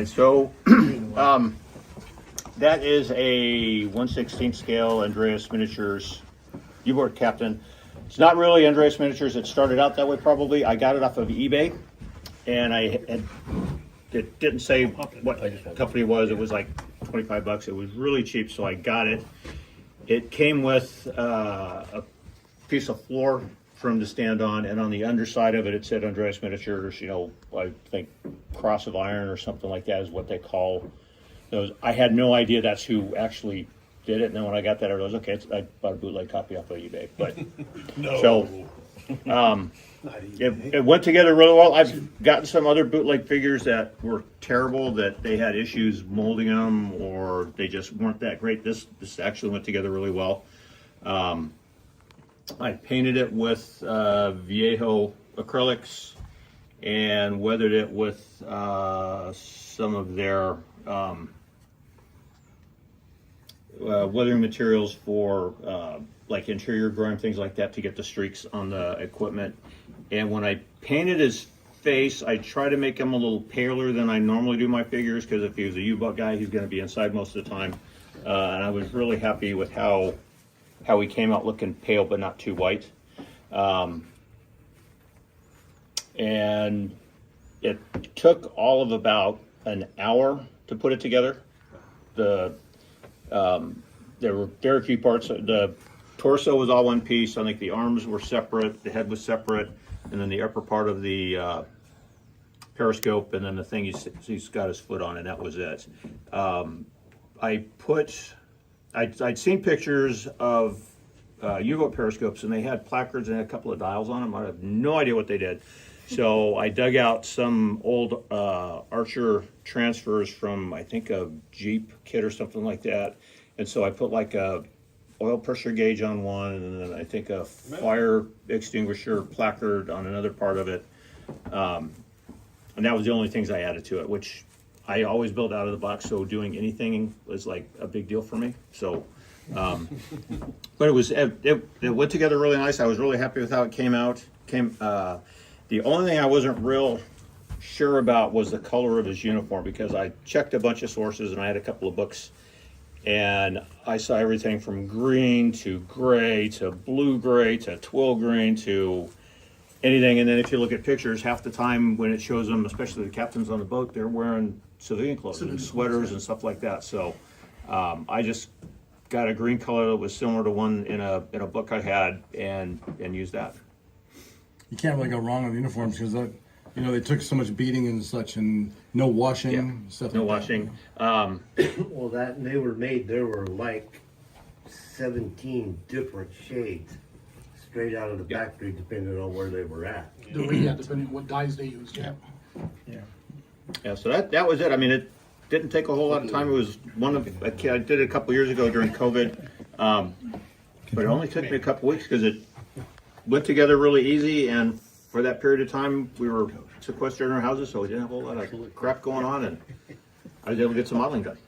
right, so that is a 1/16 scale Andreas Miniatures U-boat captain. It's not really Andreas Miniatures. It started out that way probably. I got it off of eBay, and it didn't say what company it was. It was like 25 bucks. It was really cheap, so I got it. It came with a piece of floor for him to stand on, and on the underside of it, it said Andreas Miniatures, you know, I think Cross of Iron or something like that is what they call those. I had no idea that's who actually did it, and then when I got that, I realized, okay, I bought a bootleg copy off of eBay. But it went together really well. I've gotten some other bootleg figures that were terrible, that they had issues molding them, or they just weren't that great. This actually went together really well. I painted it with Viejo acrylics and weathered it with some of their weathering materials for like interior grime, things like that, to get the streaks on the equipment. And when I painted his face, I try to make him a little paler than I normally do my figures, because if he was a U-boat guy, he's going to be inside most of the time. And I was really happy with how he came out looking pale but not too white. And it took all of about an hour to put it together. There were very few parts. The torso was all one piece. I think the arms were separate, the head was separate, and then the upper part of the periscope, and then the thing he's got his foot on, and that was it. I'd seen pictures of U-boat periscopes, and they had placards and a couple of dials on them. I have no idea what they did. So I dug out some old Archer transfers from, I think, a Jeep kit or something like that. And so I put like a oil pressure gauge on one, and then I think a fire extinguisher placard on another part of it. And that was the only things I added to it, which I always build out of the box, so doing anything was like a big deal for me. So, but it went together really nice. I was really happy with how it came out. The only thing I wasn't real sure about was the color of his uniform, because I checked a bunch of sources and I had a couple of books, and I saw everything from green to gray to blue gray to twill green to anything. And then if you look at pictures, half the time when it shows them, especially the captains on the boat, they're wearing civilian clothes and sweaters and stuff like that. So I just got a green color that was similar to one in a book I had, and used that. You can't really go wrong with uniforms, because they took so much beating and such, and no washing, stuff. No like washing. Well, they were made. There were like 17 different shades straight out of the factory, depending on where they were at. Depending on what dyes they used. Yeah. So that was it. I mean, it didn't take a whole lot of time. It was I did it a couple years ago during COVID, but it only took me a couple weeks because it went together really easy. And for that period of time, we were sequestered in our houses, so we didn't have a whole lot of crap going on, and I was able to get some modeling done.